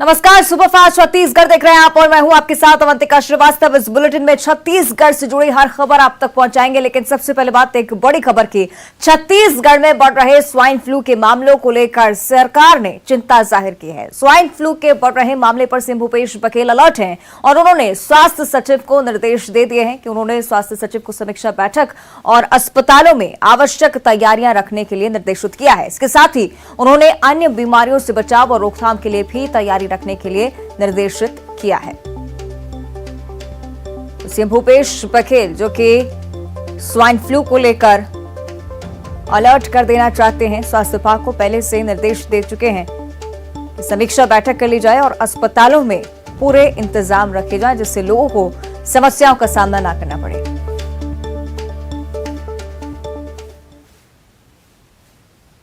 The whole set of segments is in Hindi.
नमस्कार, सुपरफास्ट छत्तीसगढ़ देख रहे हैं आप और मैं हूं आपके साथ अवंतिका श्रीवास्तव। इस बुलेटिन में छत्तीसगढ़ से जुड़ी हर खबर आप तक पहुंचाएंगे, लेकिन सबसे पहले बात एक बड़ी खबर की। छत्तीसगढ़ में बढ़ रहे स्वाइन फ्लू के मामलों को लेकर सरकार ने चिंता जाहिर की है। स्वाइन फ्लू के बढ़ रहे मामले पर सीएम भूपेश बघेल अलर्ट हैं और उन्होंने स्वास्थ्य सचिव को निर्देश दे दिए हैं कि उन्होंने स्वास्थ्य सचिव को समीक्षा बैठक और अस्पतालों में आवश्यक तैयारियां रखने के लिए निर्देशित किया है। इसके साथ ही उन्होंने अन्य बीमारियों से बचाव और रोकथाम के लिए भी तैयारी रखने के लिए निर्देशित किया है। सीएम भूपेश बघेल जो कि स्वाइन फ्लू को लेकर अलर्ट कर देना चाहते हैं, स्वास्थ्य विभाग को पहले से निर्देश दे चुके हैं कि समीक्षा बैठक कर ली जाए और अस्पतालों में पूरे इंतजाम रखे जाएं जिससे लोगों को समस्याओं का सामना ना करना पड़े।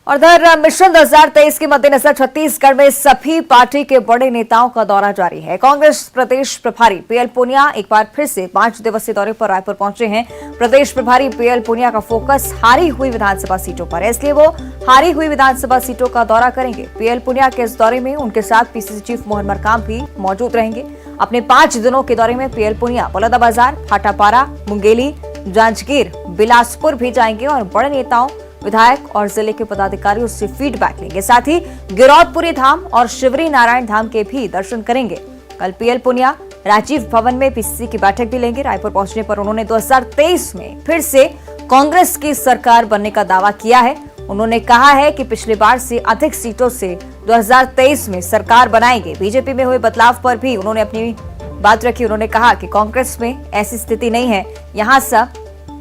और इधर मिशन 2023 के मद्देनजर छत्तीसगढ़ में सभी पार्टी के बड़े नेताओं का दौरा जारी है। कांग्रेस प्रदेश प्रभारी पीएल पुनिया एक बार फिर से 5 दिवसीय दौरे पर रायपुर पहुंचे हैं। प्रदेश प्रभारी पीएल पुनिया का फोकस हारी हुई विधानसभा सीटों पर है, इसलिए वो हारी हुई विधानसभा सीटों का दौरा करेंगे। पीएल पुनिया के इस दौरे में उनके साथ पीसीसी चीफ मोहन मरकाम भी मौजूद रहेंगे। अपने 5 दिनों के दौरे में पीएल पुनिया बलौदाबाजार, भाटापारा, मुंगेली, जांजगीर, बिलासपुर भी जाएंगे और बड़े नेताओं, विधायक और जिले के पदाधिकारियों से फीडबैक लेंगे। साथ ही गिरौदपुरी धाम और शिवरी नारायण धाम के भी दर्शन करेंगे। कल पीएल पुनिया राजीव भवन में पीसीसी की बैठक भी लेंगे। रायपुर पहुंचने पर उन्होंने 2023 में फिर से कांग्रेस की सरकार बनने का दावा किया है। उन्होंने कहा है कि पिछली बार से अधिक सीटों से 2023 में सरकार बनाएंगे। बीजेपी में हुए बदलाव पर भी उन्होंने अपनी बात रखी। उन्होंने कहा कि कांग्रेस में ऐसी स्थिति नहीं है, यहां सब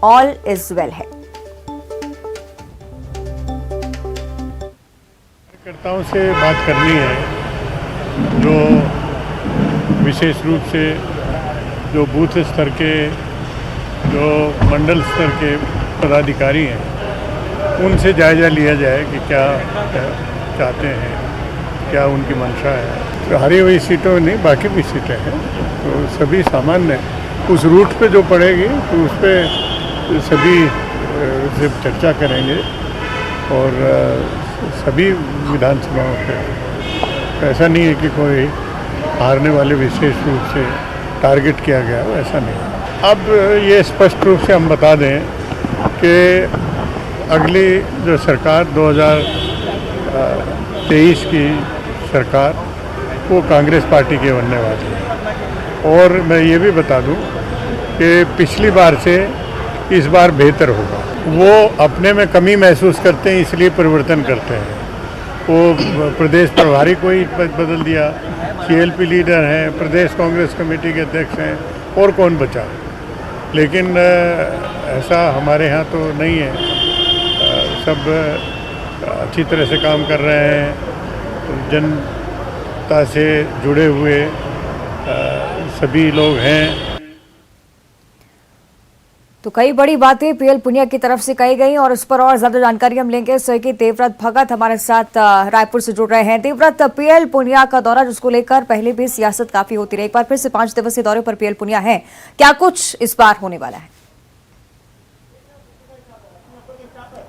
ऑल इज वेल है। कार्यकर्ताओं से बात करनी है, जो विशेष रूप से जो बूथ स्तर के, जो मंडल स्तर के पदाधिकारी हैं, उनसे जायजा लिया जाए कि क्या चाहते हैं, क्या उनकी मंशा है। तो हारी हुई सीटों में नहीं, बाकी भी सीटें हैं, तो सभी सामान्य उस रूट पे जो पड़ेगी तो उस पर सभी से चर्चा करेंगे और सभी विधानसभाओं पे। ऐसा नहीं है कि कोई हारने वाले विशेष रूप से टारगेट किया गया हो, ऐसा नहीं है। अब ये स्पष्ट रूप से हम बता दें कि अगली जो सरकार 2023 की सरकार वो कांग्रेस पार्टी की बनने वाली है। और मैं ये भी बता दूं कि पिछली बार से इस बार बेहतर होगा। वो अपने में कमी महसूस करते हैं, इसलिए परिवर्तन करते हैं। वो प्रदेश प्रभारी को ही बदल दिया, सीएलपी लीडर हैं, प्रदेश कांग्रेस कमेटी के अध्यक्ष हैं, और कौन बचा। लेकिन ऐसा हमारे यहाँ तो नहीं है। सब अच्छी तरह से काम कर रहे हैं, जनता से जुड़े हुए सभी लोग हैं। तो कई बड़ी बातें पीएल पुनिया की तरफ से कही गई और उस पर और ज्यादा जानकारी हम लेंगे। सहयोगी देवव्रत भगत हमारे साथ रायपुर से जुड़ रहे हैं। देवव्रत, पीएल पुनिया का दौरा जिसको लेकर पहले भी सियासत काफी होती रही, एक बार फिर से 5 दिवसीय दौरे पर पीएल पुनिया है, क्या कुछ इस बार होने वाला है?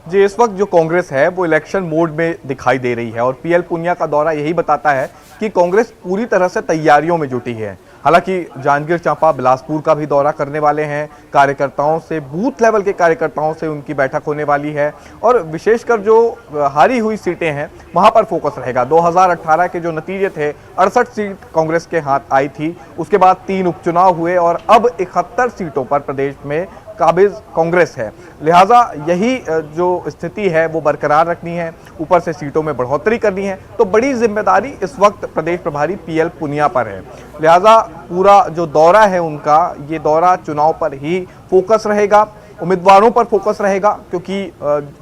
जी, इस वक्त जो कांग्रेस है वो इलेक्शन मोड में दिखाई दे रही है और पीएल पुनिया का दौरा यही बताता है कि कांग्रेस पूरी तरह से तैयारियों में जुटी है। हालांकि जांजगीर चांपा, बिलासपुर का भी दौरा करने वाले हैं। कार्यकर्ताओं से, बूथ लेवल के कार्यकर्ताओं से उनकी बैठक होने वाली है और विशेषकर जो हारी हुई सीटें हैं वहां पर फोकस रहेगा। 2018 के जो नतीजे थे, 68 सीट कांग्रेस के हाथ आई थी, उसके बाद 3 उपचुनाव हुए और अब 71 सीटों पर प्रदेश में काबिज कांग्रेस है। लिहाजा यही जो स्थिति है वो बरकरार रखनी है, ऊपर से सीटों में बढ़ोतरी करनी है, तो बड़ी जिम्मेदारी इस वक्त प्रदेश प्रभारी पीएल पुनिया पर है। लिहाजा पूरा जो दौरा है उनका, ये दौरा चुनाव पर ही फोकस रहेगा, उम्मीदवारों पर फोकस रहेगा, क्योंकि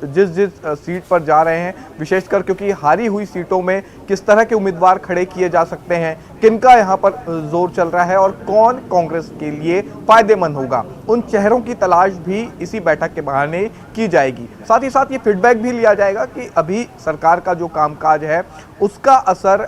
जिस सीट पर जा रहे हैं, विशेषकर क्योंकि हारी हुई सीटों में किस तरह के उम्मीदवार खड़े किए जा सकते हैं, किनका यहाँ पर जोर चल रहा है और कौन कांग्रेस के लिए फायदेमंद होगा, उन चेहरों की तलाश भी इसी बैठक के बहाने की जाएगी। साथ ही साथ ये फीडबैक भी लिया जाएगा कि अभी सरकार का जो कामकाज है उसका असर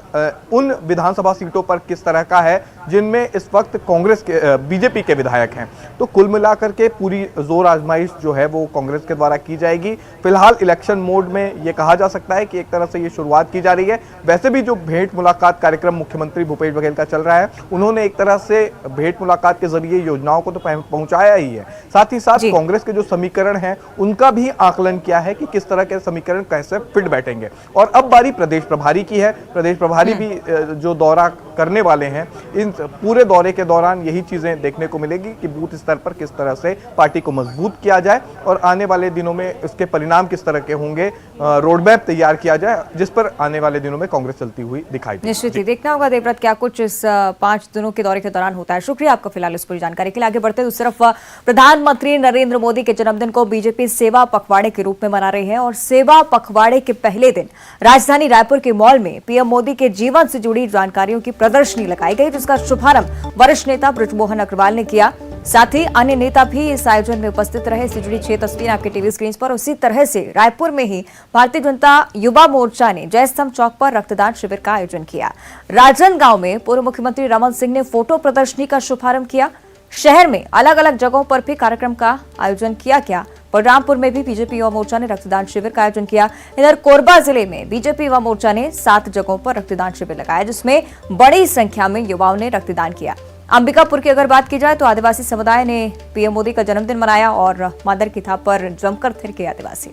उन विधानसभा सीटों पर किस तरह का है जिनमें इस वक्त कांग्रेस के बीजेपी के विधायक हैं। तो कुल मिलाकर के पूरी जोर आजमाइश जो है वो कांग्रेस के द्वारा की जाएगी। फिलहाल इलेक्शन मोड में ये कहा जा सकता है कि एक तरह से ये शुरुआत की जा रही है। वैसे भी जो भेंट मुलाकात कार्यक्रम मुख्यमंत्री भूपेश बघेल का चल रहा है, उन्होंने एक तरह से भेंट मुलाकात के जरिए योजनाओं को तो पहुंचाया ही है, साथ ही साथ कांग्रेस के जो समीकरण हैं उनका भी आकलन किया है कि किस तरह के समीकरण कैसे फिट बैठेंगे। और अब बारी प्रदेश प्रभारी की है। प्रदेश प्रभारी भी जो दौरा करने वाले हैं, इन पूरे दौरे के दौरान यही चीजें देखने को मिलेगी कि बूथ स्तर पर किस तरह से पार्टी को मजबूत किया जाए और आने वाले दिनों में इसके परिणाम किस तरह के होंगे, रोड मैप तैयार किया जाए जिस पर आने वाले दिनों में कांग्रेस चलती हुई दिखाई दे। निश्चित ही देखना होगा देवव्रत क्या कुछ इस 5 दिनों के दौरे के दौरान होता है। शुक्रिया आपका फिलहाल इस पूरी जानकारी के लिए। आगे बढ़ते दूसरी तरफ प्रधानमंत्री नरेंद्र मोदी के जन्मदिन को बीजेपी सेवा पखवाड़े के रूप में मना रही है और सेवा पखवाड़े के पहले दिन राजधानी रायपुर के मॉल में पीएम मोदी के जीवन से जुड़ी जानकारियों की प्रदर्शनी लगाई गई, जिसका शुभारंभ वरिष्ठ नेता बृजमोहन अग्रवाल ने किया। साथ ही अन्य नेता भी इस आयोजन में उपस्थित रहे। इससे जुड़ी 6 तस्वीरें आपके टीवी स्क्रीन पर। उसी तरह से रायपुर में ही भारतीय जनता युवा मोर्चा ने जयस्तंभ चौक पर रक्तदान शिविर का आयोजन किया। राजनांदगांव में पूर्व मुख्यमंत्री रमन सिंह ने फोटो प्रदर्शनी का शुभारंभ किया। शहर में अलग अलग जगहों पर भी कार्यक्रम का आयोजन किया गया। बलरामपुर में भी बीजेपी युवा मोर्चा ने रक्तदान शिविर का आयोजन किया। इधर कोरबा जिले में बीजेपी युवा मोर्चा ने 7 जगहों पर रक्तदान शिविर लगाया, जिसमें बड़ी संख्या में युवाओं ने रक्तदान किया। अंबिकापुर की अगर बात की जाए तो आदिवासी समुदाय ने पीएम मोदी का जन्मदिन मनाया और मादर की थाप पर जमकर थिरके आदिवासी।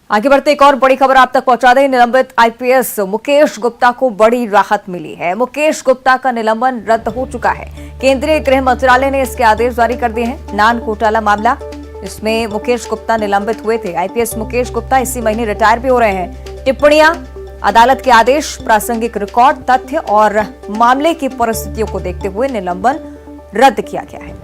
आगे बढ़ते एक और बड़ी खबर आप तक पहुंचा दें। निलंबित आईपीएस मुकेश गुप्ता को बड़ी राहत मिली है। मुकेश गुप्ता का निलंबन रद्द हो चुका है। केंद्रीय गृह मंत्रालय ने इसके आदेश जारी कर दिए हैं। नान घोटाला मामला, इसमें मुकेश गुप्ता निलंबित हुए थे। आईपीएस मुकेश गुप्ता इसी महीने रिटायर भी हो रहे हैं। टिप्पणियां, अदालत के आदेश, प्रासंगिक रिकॉर्ड, तथ्य और मामले की परिस्थितियों को देखते हुए निलंबन रद्द किया गया है।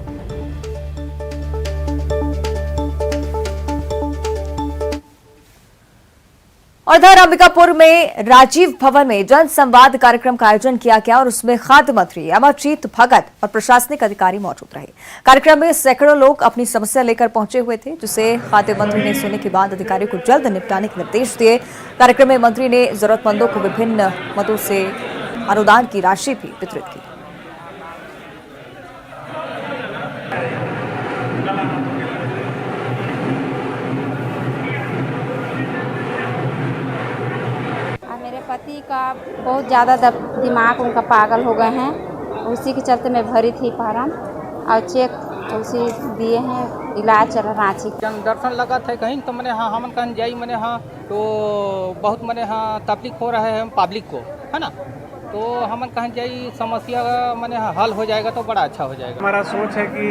और इधर अंबिकापुर में राजीव भवन में जन संवाद कार्यक्रम का आयोजन किया गया और उसमें खाद्य मंत्री अमरजीत भगत और प्रशासनिक अधिकारी मौजूद रहे। कार्यक्रम में सैकड़ों लोग अपनी समस्या लेकर पहुंचे हुए थे, जिसे खाद्य मंत्री ने सुनने के बाद अधिकारियों को जल्द निपटाने के निर्देश दिए। कार्यक्रम में मंत्री ने जरूरतमंदों को विभिन्न मदों से अनुदान की राशि भी वितरित की। पति का बहुत ज़्यादा दिमाग उनका पागल हो गए हैं, उसी के चलते मैं भरी थी फार्म और चेक उसी दिए हैं। इलाज चल रहा रांची। दर्शन लगा था कहीं तो मैंने हाँ हमन कहीं जाई मैंने हाँ तो बहुत मैंने हाँ तकलीफ हो रहा है हम पब्लिक को, है ना, तो हमन कहीं जाई समस्या मैंने हाँ हल हो जाएगा तो बड़ा अच्छा हो जाएगा। हमारा सोच है कि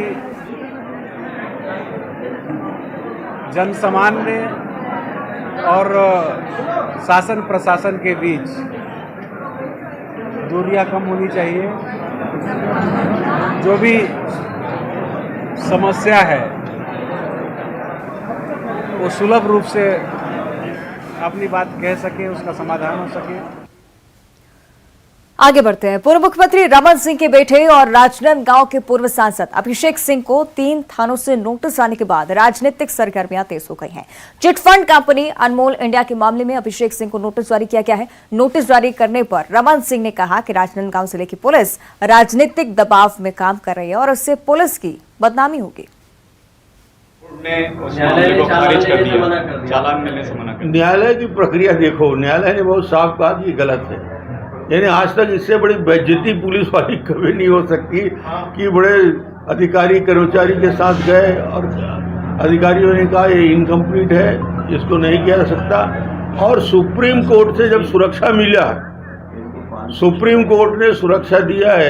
जन सामान्य और शासन प्रशासन के बीच दूरियां कम होनी चाहिए। जो भी समस्या है वो सुलभ रूप से अपनी बात कह सके, उसका समाधान हो सके। आगे बढ़ते हैं। पूर्व मुख्यमंत्री रमन सिंह के बेटे और राजनांदगांव के पूर्व सांसद अभिषेक सिंह को 3 थानों से नोटिस आने के बाद राजनीतिक सरगर्मियां तेज हो गई हैं। चिटफंड कंपनी अनमोल इंडिया के मामले में अभिषेक सिंह को नोटिस जारी किया गया है। नोटिस जारी करने पर रमन सिंह ने कहा कि राजनांदगांव जिले की पुलिस राजनीतिक दबाव में काम कर रही है और उससे पुलिस की बदनामी होगी। न्यायालय की प्रक्रिया देखो, न्यायालय ने बहुत साफ कहा कि गलत है। यानी आज तक इससे बड़ी बेइज्जती पुलिस वाली कभी नहीं हो सकती कि बड़े अधिकारी कर्मचारी के साथ गए और अधिकारियों ने कहा ये इनकम्प्लीट है, इसको नहीं किया जा सकता। और सुप्रीम कोर्ट से जब सुरक्षा मिला, सुप्रीम कोर्ट ने सुरक्षा दिया है,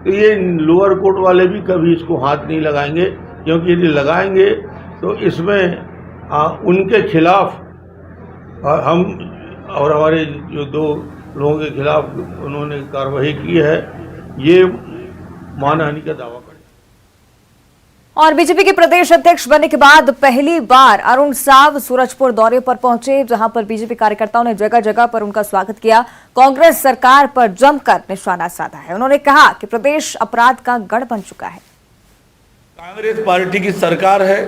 तो ये लोअर कोर्ट वाले भी कभी इसको हाथ नहीं लगाएंगे, क्योंकि यदि लगाएंगे तो इसमें उनके खिलाफ हम और हमारे जो 2 लोगों के खिलाफ उन्होंने कार्रवाई की है, ये मानहानि का दावा करें। और बीजेपी के प्रदेश अध्यक्ष बनने के बाद पहली बार अरुण साव सूरजपुर दौरे पर पहुंचे, जहां पर बीजेपी कार्यकर्ताओं ने जगह जगह पर उनका स्वागत किया। कांग्रेस सरकार पर जमकर निशाना साधा है। उन्होंने कहा कि प्रदेश अपराध का गढ़ बन चुका है। कांग्रेस पार्टी की सरकार है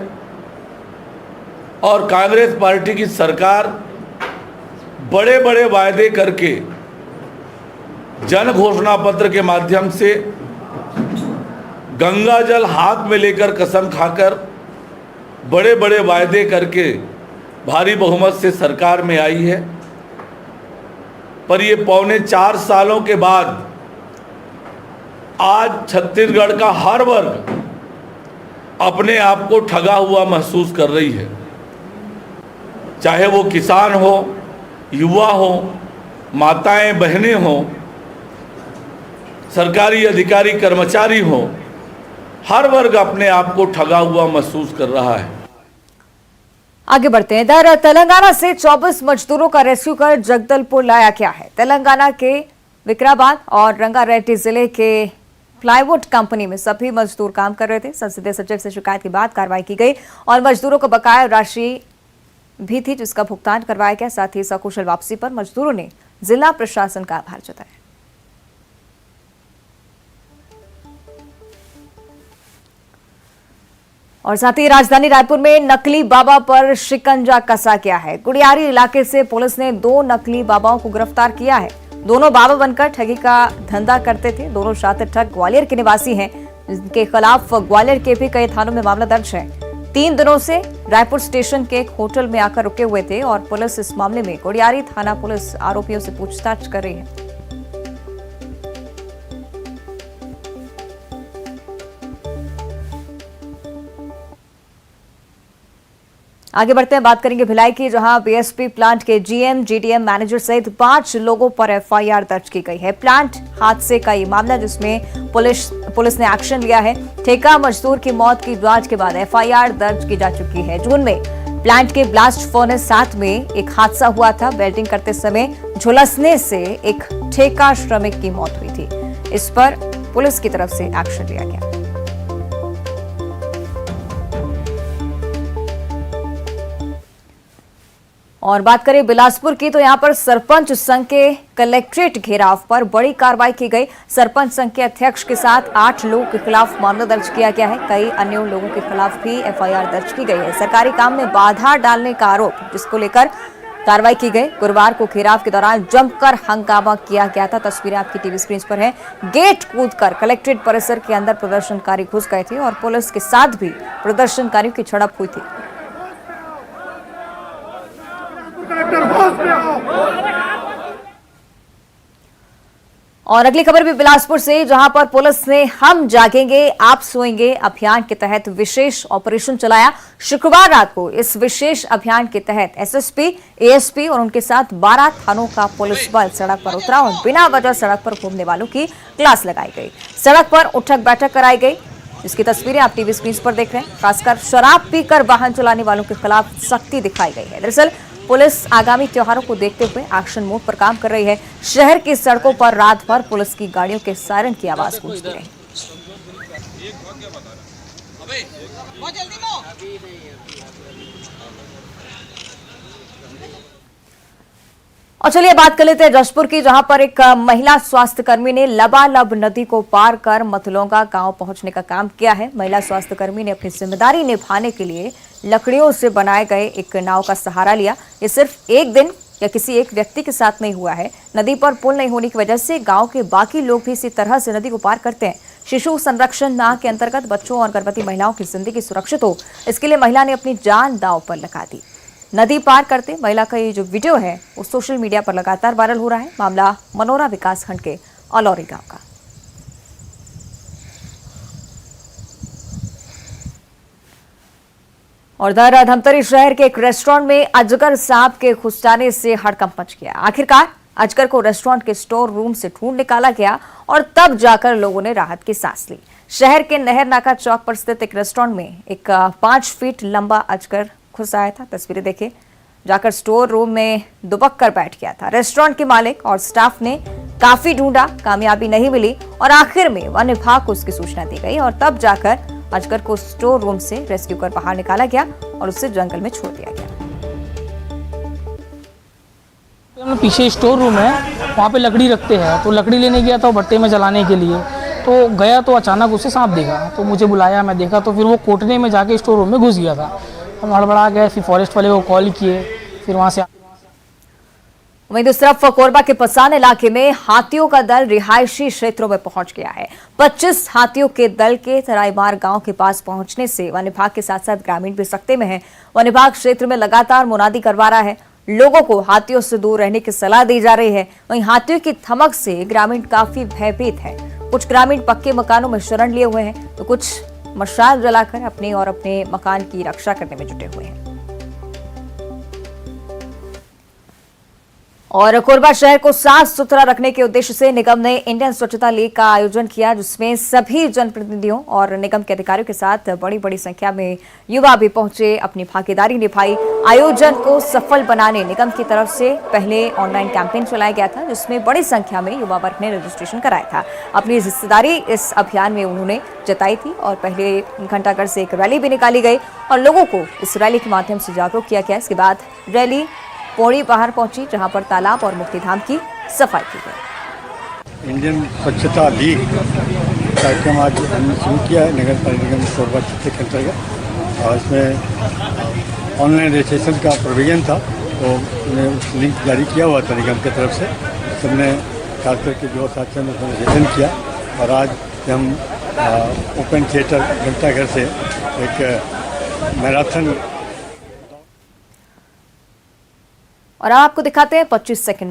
और कांग्रेस पार्टी की सरकार बड़े बड़े वायदे करके जन घोषणा पत्र के माध्यम से गंगा जल हाथ में लेकर कसम खाकर बड़े बड़े वायदे करके भारी बहुमत से सरकार में आई है। पर ये 4.25 सालों के बाद आज छत्तीसगढ़ का हर वर्ग अपने आप को ठगा हुआ महसूस कर रही है। चाहे वो किसान हो, युवा हो, माताएं बहनें हो, सरकारी अधिकारी कर्मचारी हो, हर वर्ग अपने आप को ठगा हुआ महसूस कर रहा है। आगे बढ़ते हैं। इधर तेलंगाना से 24 मजदूरों का रेस्क्यू कर जगदलपुर लाया गया है। तेलंगाना के विकाराबाद और रंगारेड्डी जिले के प्लाईवुड कंपनी में सभी मजदूर काम कर रहे थे। संसदीय सचिव से शिकायत के बाद कार्रवाई की गई और मजदूरों को बकाया राशि भी थी जिसका भुगतान करवाया गया। साथ ही सकुशल वापसी पर मजदूरों ने जिला प्रशासन का आभार जताया। और साथ ही राजधानी रायपुर में नकली बाबा पर शिकंजा कसा गया है। गुड़ियारी इलाके से पुलिस ने 2 नकली बाबाओं को गिरफ्तार किया है। दोनों बाबा बनकर ठगी का धंधा करते थे। दोनों शातिर ठग ग्वालियर के निवासी हैं, जिनके खिलाफ ग्वालियर के भी कई थानों में मामला दर्ज है। 3 दिनों से रायपुर स्टेशन के एक होटल में आकर रुके हुए थे और पुलिस इस मामले में गुड़ियारी थाना पुलिस आरोपियों से पूछताछ कर रही है। आगे बढ़ते हैं, बात करेंगे भिलाई की, जहां बीएसपी प्लांट के जीएम, जीडीएम, मैनेजर सहित 5 लोगों पर एफआईआर दर्ज की गई है। प्लांट हादसे का ये मामला जिसमें पुलिस ने एक्शन लिया है। ठेका मजदूर की मौत की जांच के बाद एफआईआर दर्ज की जा चुकी है। जून में प्लांट के ब्लास्ट फर्नेस 7 में एक हादसा हुआ था। वेल्डिंग करते समय झुलसने से एक ठेका श्रमिक की मौत हुई थी। इस पर पुलिस की तरफ से एक्शन लिया गया। और बात करें बिलासपुर की, तो यहां पर सरपंच संघ के कलेक्ट्रेट घेराव पर बड़ी कार्रवाई की गई। सरपंच संघ के अध्यक्ष के साथ 8 लोगों के खिलाफ मामला दर्ज किया गया है। कई अन्य लोगों के खिलाफ भी एफआईआर दर्ज की गई है। सरकारी काम में बाधा डालने का आरोप जिसको लेकर कार्रवाई की गई। गुरुवार को घेराव के दौरान जमकर हंगामा किया गया था। तस्वीरें आपकी टीवी स्क्रीन पर है। गेट कूदकर कलेक्ट्रेट परिसर के अंदर प्रदर्शनकारी घुस गए थे और पुलिस के साथ भी प्रदर्शनकारियों की झड़प हुई थी। और अगली खबर भी बिलासपुर से, जहां पर पुलिस ने हम जागेंगे आप सोएंगे अभियान के तहत विशेष ऑपरेशन चलाया। शुक्रवार रात को इस विशेष अभियान के तहत एसएसपी, एएसपी और उनके साथ 12 थानों का पुलिस बल सड़क पर उतरा और बिना वजह सड़क पर घूमने वालों की क्लास लगाई गई। सड़क पर उठक बैठक कराई गई, जिसकी तस्वीरें आप टीवी स्क्रीन पर देख रहे हैं। खासकर शराब पीकर वाहन चलाने वालों के खिलाफ सख्ती दिखाई गई है। दरअसल पुलिस आगामी त्योहारों को देखते हुए एक्शन मोड पर काम कर रही है। शहर की सड़कों पर रात भर पुलिस की गाड़ियों के सायरन की आवाज गूंजती रही। और चलिए बात कर लेते हैं जशपुर की, जहां पर एक महिला स्वास्थ्य कर्मी ने लबालब नदी को पार कर मतलोंगा गांव पहुंचने का काम किया है। महिला स्वास्थ्य कर्मी ने अपनी जिम्मेदारी निभाने के लिए लकड़ियों से बनाए गए एक नाव का सहारा लिया। ये सिर्फ एक दिन या किसी एक व्यक्ति के साथ नहीं हुआ है। नदी पर पुल नहीं होने की वजह से गांव के बाकी लोग भी इसी तरह से नदी को पार करते हैं। शिशु संरक्षण माह के अंतर्गत बच्चों और गर्भवती महिलाओं की जिंदगी सुरक्षित हो, इसके लिए महिला ने अपनी जान दांव पर लगा दी। नदी पार करते महिला का ये जो वीडियो है वो सोशल मीडिया पर लगातार वायरल हो रहा है। मामला मनोरा विकासखंड के अलौरी गांव का। और इधर धमतरी शहर के एक रेस्टोरेंट में अजगर सांप के घुस जाने से हड़कंप मच गया। आखिरकार अजगर को रेस्टोरेंट के स्टोर रूम से ढूंढ निकाला गया और तब जाकर लोगों ने राहत की सांस ली। शहर के नहर नाका चौक पर स्थित एक रेस्टोरेंट में एक 5 फीट लंबा अजगर घुस आया था। तस्वीरें देखें, जाकर स्टोर रूम में दुबक कर बैठ गया था। रेस्टोरेंट के मालिक और स्टाफ ने काफी ढूंढा, कामयाबी नहीं मिली और आखिर में वन विभाग को उसकी सूचना दी गई और तब जाकर अजगर को स्टोर रूम से रेस्क्यू कर बाहर निकाला गया और उसे जंगल में छोड़ दिया गया। पीछे स्टोर रूम है, वहाँ पे लकड़ी रखते हैं, तो लकड़ी लेने गया था भट्टे में जलाने के लिए, तो गया तो अचानक उसे सांप देखा, तो मुझे बुलाया, मैं देखा तो फिर वो कोटने में जाके स्टोर रूम में घुस गया था। हम हड़बड़ा गए, फिर फॉरेस्ट वाले को कॉल किए, फिर वहाँ से। वहीं दूसरी तरफ कोरबा के पसान इलाके में हाथियों का दल रिहायशी क्षेत्रों में पहुंच गया है। 25 हाथियों के दल के तराईमार गांव के पास पहुंचने से वन विभाग के साथ साथ ग्रामीण भी सख्ते में हैं। वन विभाग क्षेत्र में लगातार मुनादी करवा रहा है, लोगों को हाथियों से दूर रहने की सलाह दी जा रही है। वहीं हाथियों की धमक से ग्रामीण काफी भयभीत है। कुछ ग्रामीण पक्के मकानों में शरण लिए हुए हैं, तो कुछ मशाल जलाकर अपने और अपने मकान की रक्षा करने में जुटे हुए हैं। और कोरबा शहर को साफ सुथरा रखने के उद्देश्य से निगम ने इंडियन स्वच्छता लीग का आयोजन किया, जिसमें सभी जनप्रतिनिधियों और निगम के अधिकारियों के साथ बड़ी संख्या में युवा भी पहुंचे, अपनी भागीदारी निभाई। आयोजन को सफल बनाने निगम की तरफ से पहले ऑनलाइन कैंपेन चलाया गया था, जिसमें बड़ी संख्या में युवा वर्ग ने रजिस्ट्रेशन कराया था। अपनी हिस्सेदारी इस अभियान में उन्होंने जताई थी और पहले घंटाघर से एक रैली भी निकाली गई और लोगों को इस रैली के माध्यम से जागरूक किया गया। इसके बाद रैली पौड़ी पहाड़ पहुंची, जहां पर तालाब और मुक्तिधाम की सफाई की गई। इंडियन स्वच्छता लीग कार्यक्रम आज हमने शुरू किया है नगर पालिका निगम कोरबा क्षेत्र के अंतर्गत, और इसमें ऑनलाइन रजिस्ट्रेशन का प्रोविजन था, तो उन्हें लिंक जारी किया हुआ था निगम की तरफ से। सबने खास करके जो साथियों ने उसमें रजिस्ट्रेशन किया, और आज हम ओपन थिएटर घंटाघर से एक मैराथन। और आपको दिखाते हैं 25 सेकंड